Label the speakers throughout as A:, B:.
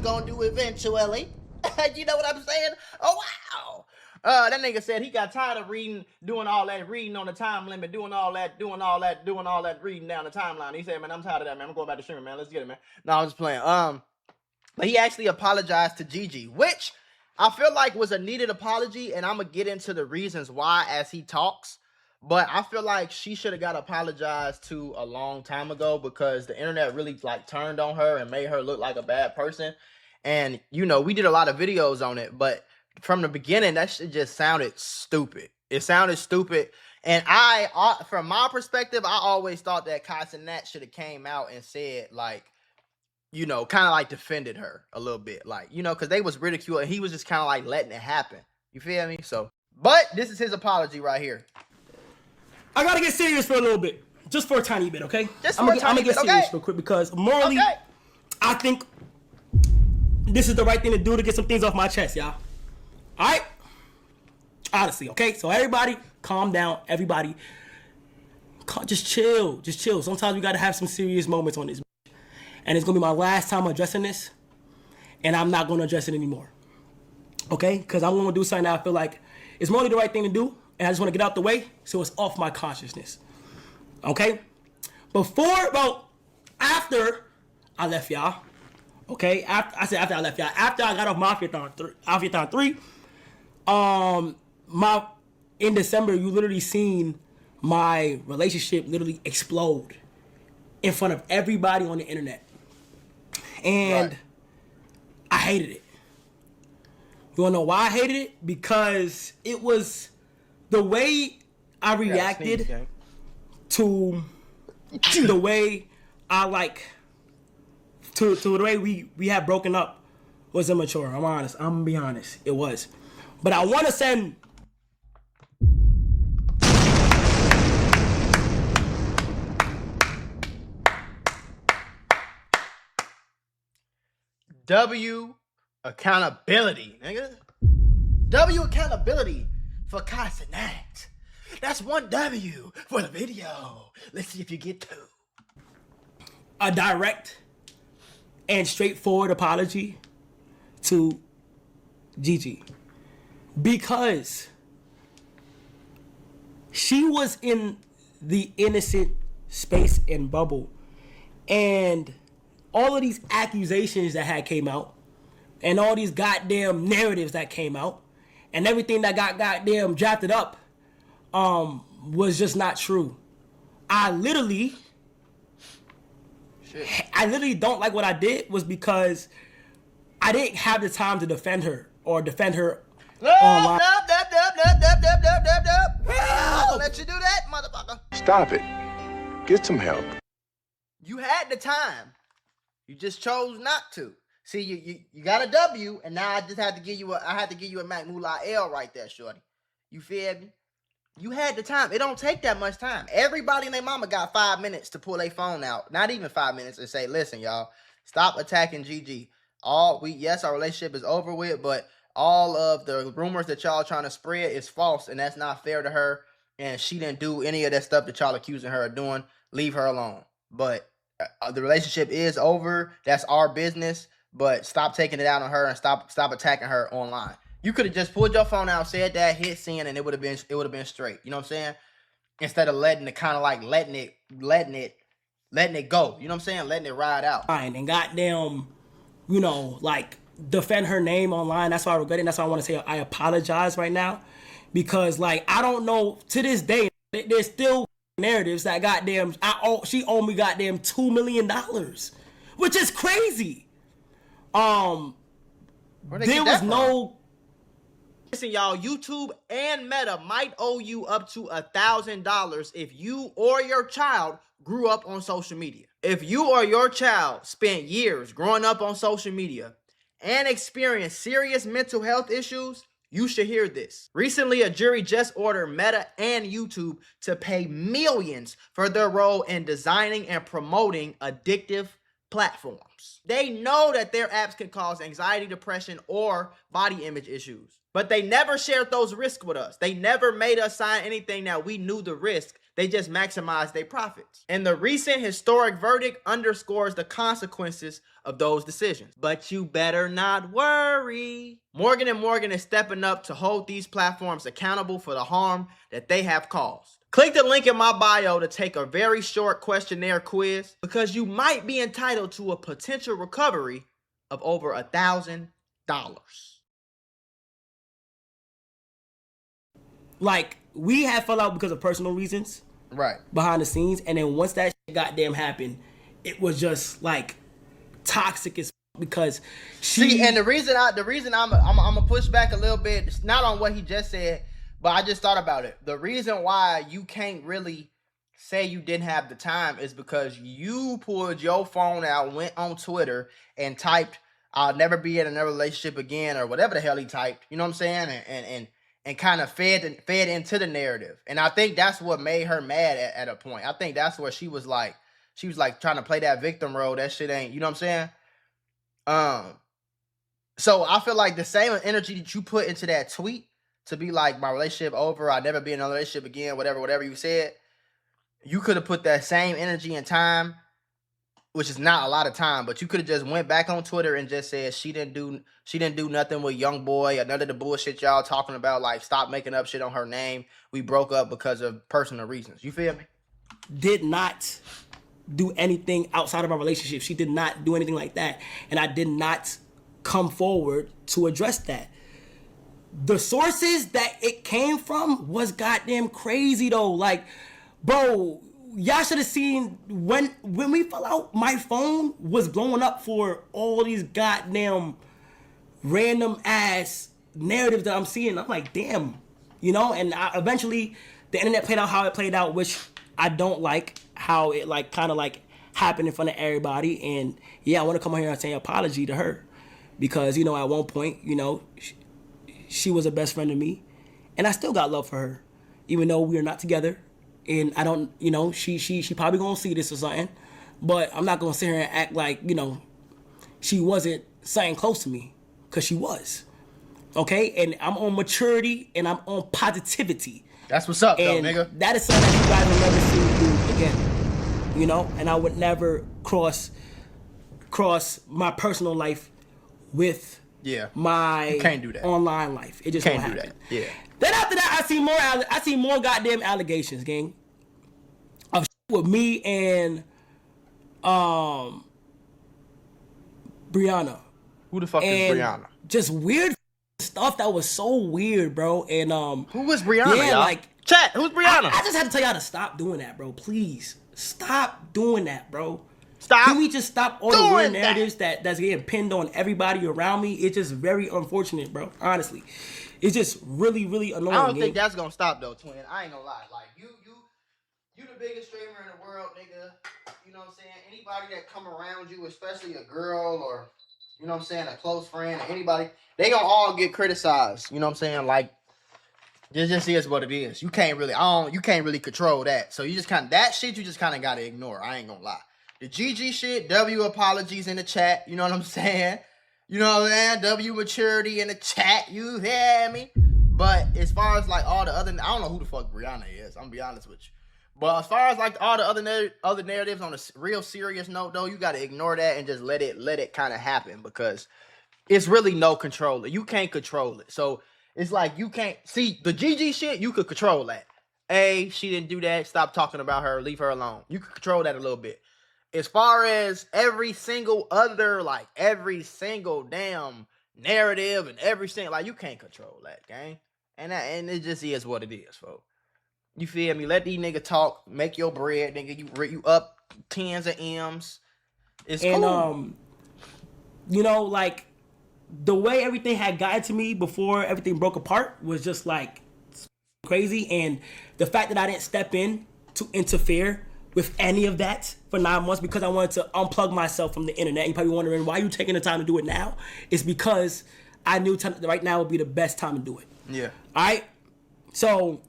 A: gonna do eventually. You know what I'm saying? Oh, wow. That nigga said he got tired of doing all that reading on the time limit, doing all that reading down the timeline. He said, man, I'm tired of that, man. I'm going back to streaming, man. Let's get it, man. No, I'm just playing. But he actually apologized to Gigi, which I feel like was a needed apology, and I'm gonna get into the reasons why as he talks. But I feel like she should have got apologized to a long time ago, because the internet really like turned on her and made her look like a bad person. And you know, we did a lot of videos on it, but from the beginning, that shit just sounded stupid. It sounded stupid. And from my perspective, I always thought that Cenat should have came out and said, like, you know, kind of like defended her a little bit, like, you know, because they was ridiculed and he was just kind of like letting it happen. You feel me? So, but this is his apology right here.
B: I gotta get serious for a little bit, just for a tiny bit, okay?
A: I'm gonna get serious
B: real quick, because morally, I think this is the right thing to do to get some things off my chest, y'all. All right? Honestly, okay? So everybody, calm down. Everybody, just chill. Just chill. Sometimes we gotta have some serious moments on this. And it's gonna be my last time addressing this, and I'm not gonna address it anymore. Okay? Because I'm gonna do something that I feel like is morally the right thing to do, and I just wanna get out the way so it's off my consciousness. Okay? After I left y'all, okay? After I left y'all, after I got off Mafia-thon 3, in December, you literally seen my relationship literally explode in front of everybody on the internet. And right. I hated it. You wanna know why I hated it? Because it was the way I reacted to the way I like to the way we had broken up was immature. I'm honest. I'm gonna be honest. It was. But I wanna send
A: W accountability, nigga. W accountability for Cenat. That's one W for the video. Let's see if you get two.
B: A direct and straightforward apology to Gigi, because she was in the innocent space and bubble, and all of these accusations that had came out, and all these goddamn narratives that came out, and everything that got goddamn drafted up was just not true. I literally don't like what I did, was because I didn't have the time to defend her online.
A: I'll let you do that, motherfucker.
C: Stop it. Get some help.
A: You had the time. You just chose not to. See, you got a W, and now I had to give you a Mac Mula L right there, shorty. You feel me? You had the time. It don't take that much time. Everybody and their mama got 5 minutes to pull their phone out. Not even 5 minutes, and say, listen, y'all, stop attacking Gigi. Yes, our relationship is over with, but all of the rumors that y'all trying to spread is false, and that's not fair to her. And she didn't do any of that stuff that y'all accusing her of doing. Leave her alone. But the relationship is over. That's our business. But stop taking it out on her, and stop attacking her online. You could have just pulled your phone out, said that, hit send, and it would have been straight. You know what I'm saying? Instead of letting it go. You know what I'm saying? Letting it ride out.
B: And goddamn, you know, like, defend her name online. That's why I regret it. That's why I want to say I apologize right now, because like, I don't know, to this day there's still narratives that goddamn she owed me goddamn $2 million, which is crazy. There was no.
A: Listen, y'all, YouTube and Meta might owe you up to $1,000 if you or your child grew up on social media. If you or your child spent years growing up on social media and experienced serious mental health issues, you should hear this. Recently, a jury just ordered Meta and YouTube to pay millions for their role in designing and promoting addictive platforms. They know that their apps can cause anxiety, depression, or body image issues, but they never shared those risks with us. They never made us sign anything that we knew the risk They just maximize their profits. And the recent historic verdict underscores the consequences of those decisions. But you better not worry. Morgan & Morgan is stepping up to hold these platforms accountable for the harm that they have caused. Click the link in my bio to take a very short questionnaire quiz because you might be entitled to a potential recovery of over $1,000.
B: Like, we had fell out because of personal reasons.
A: Right.
B: Behind the scenes. And then once that shit goddamn happened, it was just, like, toxic as because she...
A: See, and the reason I'm gonna push back a little bit, it's not on what he just said, but I just thought about it. The reason why you can't really say you didn't have the time is because you pulled your phone out, went on Twitter, and typed, "I'll never be in another relationship again," or whatever the hell he typed. You know what I'm saying? And kind of fed into the narrative. And I think that's what made her mad at a point. I think that's where she was like trying to play that victim role. That shit ain't, you know what I'm saying? So I feel like the same energy that you put into that tweet to be like, my relationship over, I'll never be in another relationship again, whatever you said, you could have put that same energy and time, which is not a lot of time, but you could have just went back on Twitter and just said she didn't do nothing with Youngboy or none of the bullshit y'all talking about. Like, stop making up shit on her name. We broke up because of personal reasons. You feel me?
B: Did not do anything outside of our relationship. She did not do anything like that. And I did not come forward to address that. The sources that it came from was goddamn crazy though. Like, bro, y'all should have seen when we fell out, my phone was blowing up for all these goddamn random ass narratives that I'm seeing. I'm like, damn, you know. And eventually, the internet played out how it played out, which I don't like how it like kind of like happened in front of everybody. And yeah, I want to come on here and say an apology to her because, you know, at one point, you know, she was a best friend to me, and I still got love for her, even though we are not together. And I don't, you know, she probably gonna see this or something, but I'm not gonna sit here and act like, you know, she wasn't something close to me, cause she was. Okay, and I'm on maturity and I'm on positivity.
A: That's what's up,
B: and
A: though, nigga.
B: That is something that you guys will never see me do again. You know, and I would never cross my personal life with my
A: you can't do that.
B: Online life. It just
A: can't
B: won't
A: do
B: happen.
A: that. Yeah.
B: Then after that, I see more goddamn allegations, gang, of shit with me and Brianna.
A: Who the fuck is Brianna?
B: Just weird stuff that was so weird, bro. And
A: who was Brianna?
B: Yeah,
A: y'all?
B: like
A: chat. Who's Brianna?
B: I just had to tell y'all to stop doing that, bro. Please stop doing that, bro.
A: Stop.
B: Can we just stop all the weird narratives that's getting pinned on everybody around me? It's just very unfortunate, bro. Honestly, it's just really, really annoying.
A: I don't think that's gonna stop though, twin. I ain't gonna lie. Like you the biggest streamer in the world, nigga. You know what I'm saying? Anybody that come around you, especially a girl or you know what I'm saying, a close friend or anybody, they gonna all get criticized. You know what I'm saying? Like it just is what it is. You can't really control that. So you just kind of that shit. You just kind of gotta ignore. I ain't gonna lie. The Gigi shit, W apologies in the chat. You know what I'm saying? You know what I'm saying? W maturity in the chat. You hear me? But as far as like all the other, I don't know who the fuck Brianna is. I'm gonna be honest with you. But as far as like all the other narratives on a real serious note, though, you gotta ignore that and just let it kind of happen because it's really no control. You can't control it. So it's like you can't see the Gigi shit. You could control that. She didn't do that. Stop talking about her. Leave her alone. You could control that a little bit. As far as every single damn narrative and everything, like you can't control that, gang. And it just is what it is, folks. You feel me? Let these niggas talk, make your bread, nigga. You up tens of M's. It's cool.
B: You know, like the way everything had gotten to me before everything broke apart was just like crazy, and the fact that I didn't step in to interfere with any of that for 9 months because I wanted to unplug myself from the internet. You're probably wondering why you taking the time to do it now. It's because I knew right now would be the best time to do it.
A: Yeah.
B: All right. So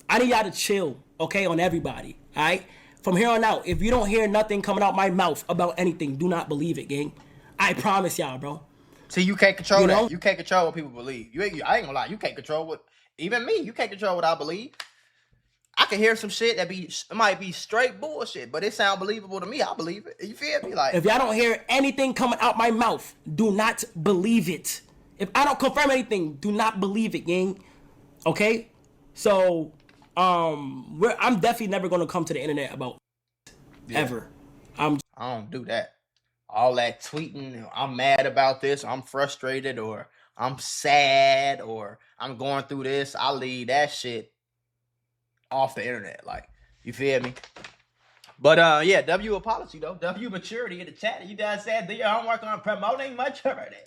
B: I need y'all to chill, okay, on everybody. All right. From here on out, if you don't hear nothing coming out my mouth about anything, do not believe it, gang. I promise y'all, bro.
A: See, you can't control that. You can't control what people believe. I ain't gonna lie. You can't control what even me. You can't control what I believe. I can hear some shit that might be straight bullshit, but it sound believable to me. I believe it. You feel me? Like,
B: if y'all don't hear anything coming out my mouth, do not believe it. If I don't confirm anything, do not believe it, gang. Okay? So, I'm definitely never gonna come to the internet about ever.
A: I don't do that. All that tweeting, I'm mad about this, I'm frustrated, or I'm sad, or I'm going through this. I leave that shit off the internet. Like, you feel me? But yeah, W apology though. W maturity in the chat. You guys said do your homework on promoting maturity.